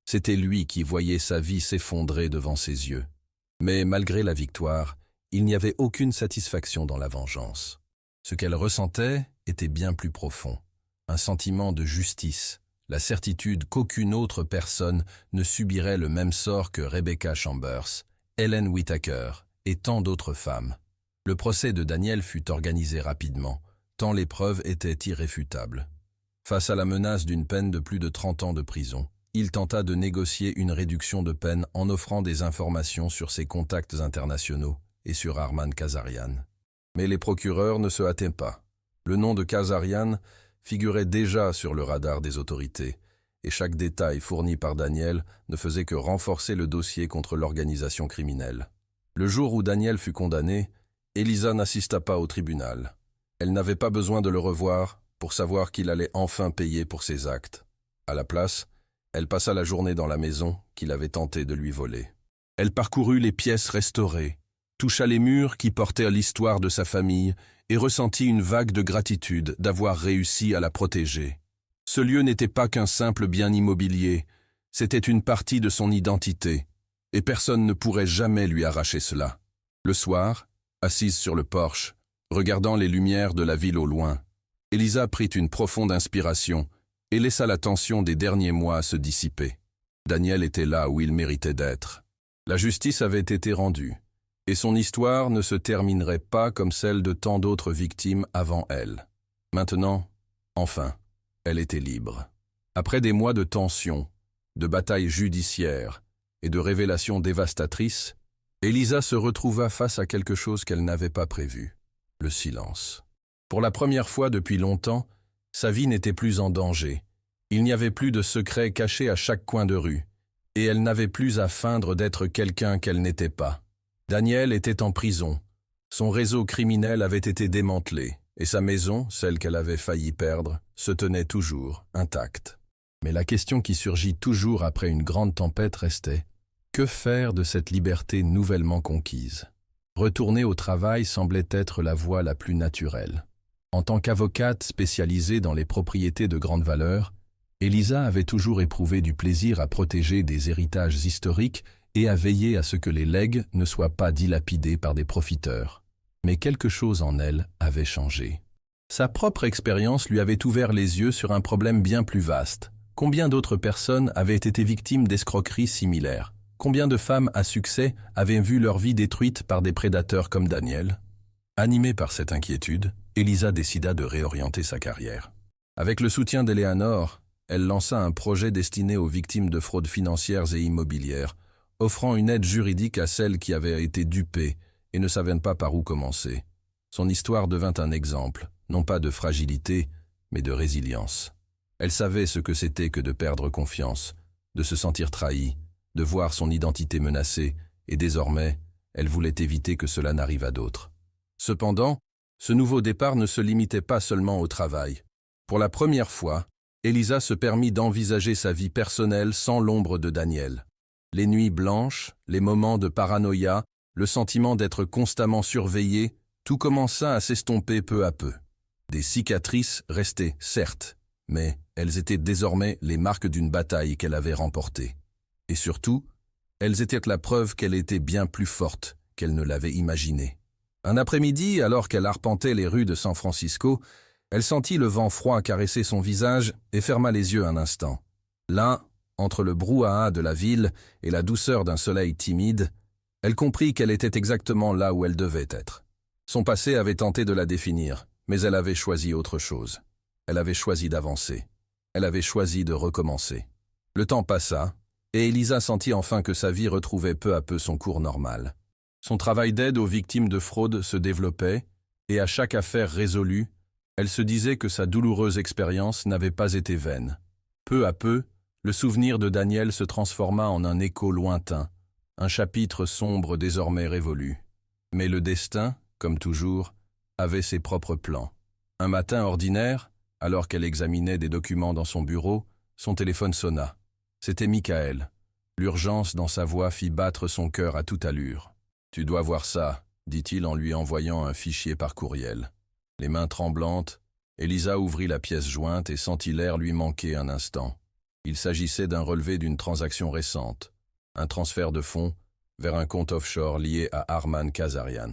c'était lui qui voyait sa vie s'effondrer devant ses yeux. Mais malgré la victoire, il n'y avait aucune satisfaction dans la vengeance. Ce qu'elle ressentait était bien plus profond. Un sentiment de justice, la certitude qu'aucune autre personne ne subirait le même sort que Rebecca Chambers, Helen Whitaker et tant d'autres femmes. Le procès de Daniel fut organisé rapidement, tant les preuves étaient irréfutables. Face à la menace d'une peine de plus de 30 ans de prison, il tenta de négocier une réduction de peine en offrant des informations sur ses contacts internationaux et sur Arman Kazarian. Mais les procureurs ne se hâtaient pas. Le nom de Kazarian figurait déjà sur le radar des autorités, et chaque détail fourni par Daniel ne faisait que renforcer le dossier contre l'organisation criminelle. Le jour où Daniel fut condamné, Elisa n'assista pas au tribunal. Elle n'avait pas besoin de le revoir pour savoir qu'il allait enfin payer pour ses actes. À la place, elle passa la journée dans la maison qu'il avait tenté de lui voler. Elle parcourut les pièces restaurées, toucha les murs qui portaient à l'histoire de sa famille et ressentit une vague de gratitude d'avoir réussi à la protéger. Ce lieu n'était pas qu'un simple bien immobilier, c'était une partie de son identité, et personne ne pourrait jamais lui arracher cela. Le soir, assise sur le porche, regardant les lumières de la ville au loin, Elisa prit une profonde inspiration et laissa la tension des derniers mois se dissiper. Daniel était là où il méritait d'être. La justice avait été rendue, et son histoire ne se terminerait pas comme celle de tant d'autres victimes avant elle. Maintenant, enfin, elle était libre. Après des mois de tension, de batailles judiciaires et de révélations dévastatrices, Elisa se retrouva face à quelque chose qu'elle n'avait pas prévu, le silence. Pour la première fois depuis longtemps, sa vie n'était plus en danger. Il n'y avait plus de secrets cachés à chaque coin de rue, et elle n'avait plus à feindre d'être quelqu'un qu'elle n'était pas. Daniel était en prison. Son réseau criminel avait été démantelé, et sa maison, celle qu'elle avait failli perdre, se tenait toujours intacte. Mais la question qui surgit toujours après une grande tempête restait: Que faire de cette liberté nouvellement conquise? Retourner au travail semblait être la voie la plus naturelle. En tant qu'avocate spécialisée dans les propriétés de grande valeur, Elisa avait toujours éprouvé du plaisir à protéger des héritages historiques et à veiller à ce que les legs ne soient pas dilapidés par des profiteurs. Mais quelque chose en elle avait changé. Sa propre expérience lui avait ouvert les yeux sur un problème bien plus vaste. Combien d'autres personnes avaient été victimes d'escroqueries similaires? Combien de femmes à succès avaient vu leur vie détruite par des prédateurs comme Daniel? Animée par cette inquiétude, Elisa décida de réorienter sa carrière. Avec le soutien d'Eleanor, elle lança un projet destiné aux victimes de fraudes financières et immobilières, offrant une aide juridique à celles qui avaient été dupées et ne savaient pas par où commencer. Son histoire devint un exemple, non pas de fragilité, mais de résilience. Elle savait ce que c'était que de perdre confiance, de se sentir trahie, de voir son identité menacée, et désormais, elle voulait éviter que cela n'arrive à d'autres. Cependant, ce nouveau départ ne se limitait pas seulement au travail. Pour la première fois, Elisa se permit d'envisager sa vie personnelle sans l'ombre de Daniel. Les nuits blanches, les moments de paranoïa, le sentiment d'être constamment surveillée, tout commença à s'estomper peu à peu. Des cicatrices restaient, certes, mais elles étaient désormais les marques d'une bataille qu'elle avait remportée. Et surtout, elles étaient la preuve qu'elle était bien plus forte qu'elle ne l'avait imaginé. Un après-midi, alors qu'elle arpentait les rues de San Francisco, elle sentit le vent froid caresser son visage et ferma les yeux un instant. Là, entre le brouhaha de la ville et la douceur d'un soleil timide, elle comprit qu'elle était exactement là où elle devait être. Son passé avait tenté de la définir, mais elle avait choisi autre chose. Elle avait choisi d'avancer. Elle avait choisi de recommencer. Le temps passa, et Elisa sentit enfin que sa vie retrouvait peu à peu son cours normal. Son travail d'aide aux victimes de fraude se développait, et à chaque affaire résolue, elle se disait que sa douloureuse expérience n'avait pas été vaine. Peu à peu, le souvenir de Daniel se transforma en un écho lointain, un chapitre sombre désormais révolu. Mais le destin, comme toujours, avait ses propres plans. Un matin ordinaire, alors qu'elle examinait des documents dans son bureau, son téléphone sonna. C'était Michael. L'urgence dans sa voix fit battre son cœur à toute allure. « Tu dois voir ça », dit-il en lui envoyant un fichier par courriel. Les mains tremblantes, Elisa ouvrit la pièce jointe et sentit l'air lui manquer un instant. Il s'agissait d'un relevé d'une transaction récente, un transfert de fonds vers un compte offshore lié à Arman Kazarian.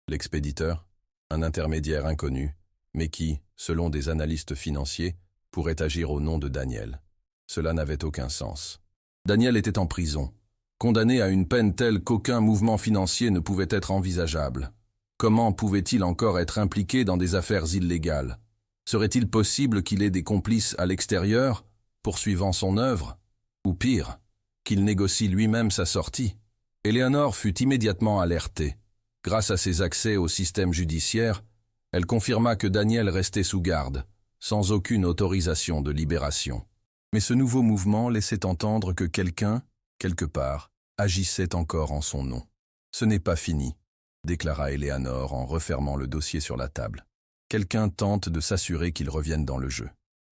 L'expéditeur, un intermédiaire inconnu, mais qui, selon des analystes financiers, pourrait agir au nom de Daniel. Cela n'avait aucun sens. Daniel était en prison, condamné à une peine telle qu'aucun mouvement financier ne pouvait être envisageable. Comment pouvait-il encore être impliqué dans des affaires illégales? Serait-il possible qu'il ait des complices à l'extérieur, poursuivant son œuvre? Ou pire, qu'il négocie lui-même sa sortie? Eleanor fut immédiatement alertée. Grâce à ses accès au système judiciaire, elle confirma que Daniel restait sous garde, sans aucune autorisation de libération. Mais ce nouveau mouvement laissait entendre que quelqu'un, quelque part, agissait encore en son nom. « Ce n'est pas fini », déclara Eleanor en refermant le dossier sur la table. Quelqu'un tente de s'assurer qu'il revienne dans le jeu.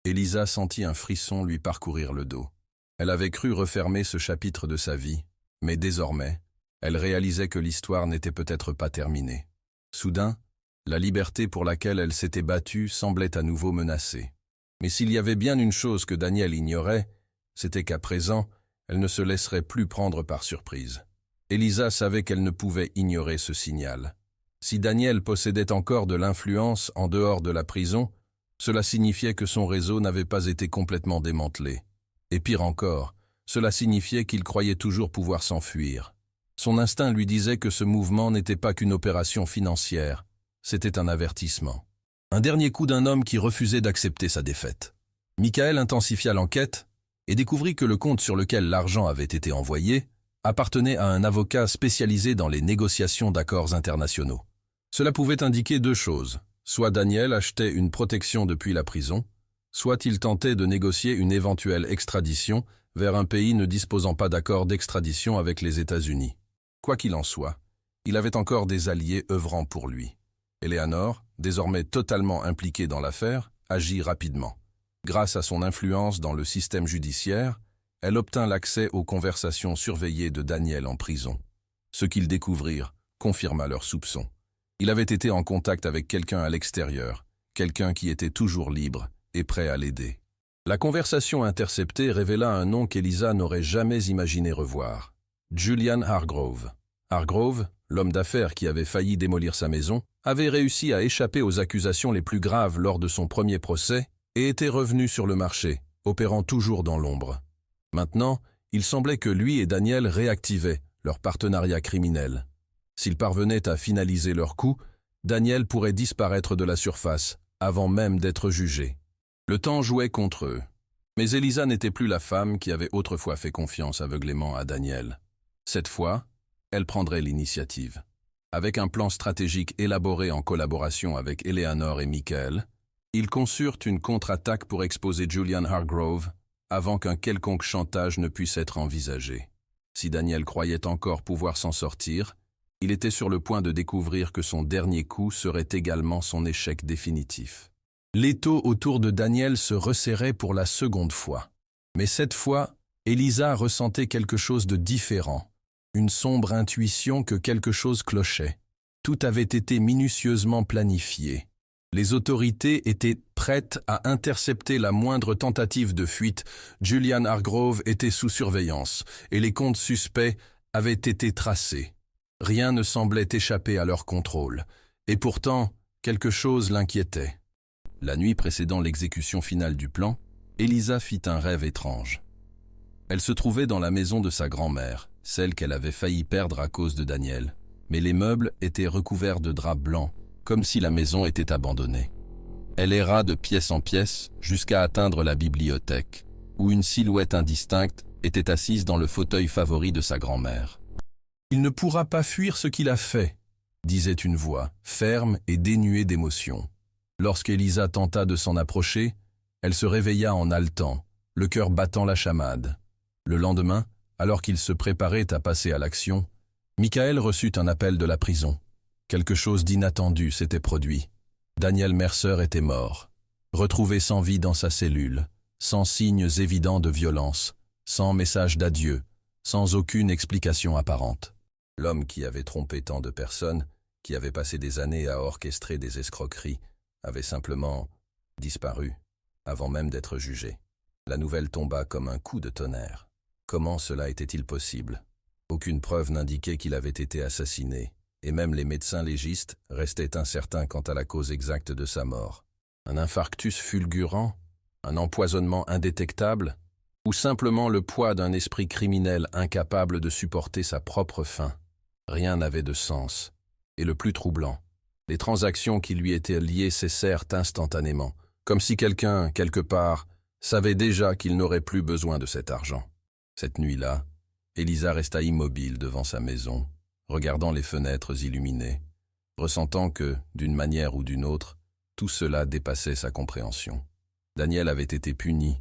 Elisa sentit un frisson lui parcourir le dos. Elle avait cru refermer ce chapitre de sa vie, mais désormais, elle réalisait que l'histoire n'était peut-être pas terminée. Soudain, la liberté pour laquelle elle s'était battue semblait à nouveau menacée. Mais s'il y avait bien une chose que Daniel ignorait, c'était qu'à présent, elle ne se laisserait plus prendre par surprise. Elisa savait qu'elle ne pouvait ignorer ce signal. Si Daniel possédait encore de l'influence en dehors de la prison, cela signifiait que son réseau n'avait pas été complètement démantelé. Et pire encore, cela signifiait qu'il croyait toujours pouvoir s'enfuir. Son instinct lui disait que ce mouvement n'était pas qu'une opération financière, c'était un avertissement. Un dernier coup d'un homme qui refusait d'accepter sa défaite. Michael intensifia l'enquête et découvrit que le compte sur lequel l'argent avait été envoyé appartenait à un avocat spécialisé dans les négociations d'accords internationaux. Cela pouvait indiquer deux choses. Soit Daniel achetait une protection depuis la prison, soit il tentait de négocier une éventuelle extradition vers un pays ne disposant pas d'accord d'extradition avec les États-Unis. Quoi qu'il en soit, il avait encore des alliés œuvrant pour lui. Eleanor, désormais totalement impliquée dans l'affaire, agit rapidement. Grâce à son influence dans le système judiciaire, elle obtint l'accès aux conversations surveillées de Daniel en prison. Ce qu'ils découvrirent confirma leurs soupçons. Il avait été en contact avec quelqu'un à l'extérieur, quelqu'un qui était toujours libre et prêt à l'aider. La conversation interceptée révéla un nom qu'Elisa n'aurait jamais imaginé revoir. Julian Hargrove. Hargrove, l'homme d'affaires qui avait failli démolir sa maison, avait réussi à échapper aux accusations les plus graves lors de son premier procès et était revenu sur le marché, opérant toujours dans l'ombre. Maintenant, il semblait que lui et Daniel réactivaient leur partenariat criminel. S'ils parvenaient à finaliser leur coup, Daniel pourrait disparaître de la surface avant même d'être jugé. Le temps jouait contre eux. Mais Elisa n'était plus la femme qui avait autrefois fait confiance aveuglément à Daniel. Cette fois, elle prendrait l'initiative. Avec un plan stratégique élaboré en collaboration avec Eleanor et Michael, ils conçurent une contre-attaque pour exposer Julian Hargrove avant qu'un quelconque chantage ne puisse être envisagé. Si Daniel croyait encore pouvoir s'en sortir, il était sur le point de découvrir que son dernier coup serait également son échec définitif. L'étau autour de Daniel se resserrait pour la seconde fois. Mais cette fois, Elisa ressentait quelque chose de différent. Une sombre intuition que quelque chose clochait. Tout avait été minutieusement planifié. Les autorités étaient prêtes à intercepter la moindre tentative de fuite. Julian Hargrove était sous surveillance et les comptes suspects avaient été tracés. Rien ne semblait échapper à leur contrôle. Et pourtant, quelque chose l'inquiétait. La nuit précédant l'exécution finale du plan, Elisa fit un rêve étrange. Elle se trouvait dans la maison de sa grand-mère, celle qu'elle avait failli perdre à cause de Daniel, mais les meubles étaient recouverts de draps blancs, comme si la maison était abandonnée. Elle erra de pièce en pièce jusqu'à atteindre la bibliothèque, où une silhouette indistincte était assise dans le fauteuil favori de sa grand-mère. « Il ne pourra pas fuir ce qu'il a fait », disait une voix, ferme et dénuée d'émotion. Lorsqu'Elisa tenta de s'en approcher, elle se réveilla en haletant, le cœur battant la chamade. Le lendemain, alors qu'il se préparait à passer à l'action, Michael reçut un appel de la prison. Quelque chose d'inattendu s'était produit. Daniel Mercer était mort, retrouvé sans vie dans sa cellule, sans signes évidents de violence, sans message d'adieu, sans aucune explication apparente. L'homme qui avait trompé tant de personnes, qui avait passé des années à orchestrer des escroqueries, avait simplement disparu, avant même d'être jugé. La nouvelle tomba comme un coup de tonnerre. Comment cela était-il possible? Aucune preuve n'indiquait qu'il avait été assassiné, et même les médecins légistes restaient incertains quant à la cause exacte de sa mort. Un infarctus fulgurant? Un empoisonnement indétectable? Ou simplement le poids d'un esprit criminel incapable de supporter sa propre faim? Rien n'avait de sens. Et le plus troublant, les transactions qui lui étaient liées cessèrent instantanément, comme si quelqu'un, quelque part, savait déjà qu'il n'aurait plus besoin de cet argent. Cette nuit-là, Elisa resta immobile devant sa maison, regardant les fenêtres illuminées, ressentant que, d'une manière ou d'une autre, tout cela dépassait sa compréhension. Daniel avait été puni,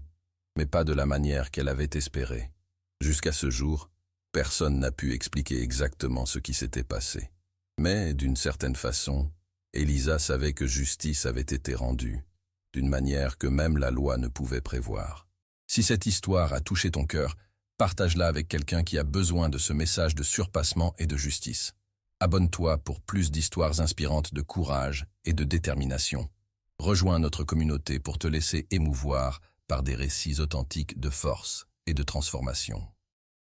mais pas de la manière qu'elle avait espérée. Jusqu'à ce jour, personne n'a pu expliquer exactement ce qui s'était passé. Mais, d'une certaine façon, Elisa savait que justice avait été rendue, d'une manière que même la loi ne pouvait prévoir. Si cette histoire a touché ton cœur, partage-la avec quelqu'un qui a besoin de ce message de surpassement et de justice. Abonne-toi pour plus d'histoires inspirantes de courage et de détermination. Rejoins notre communauté pour te laisser émouvoir par des récits authentiques de force et de transformation.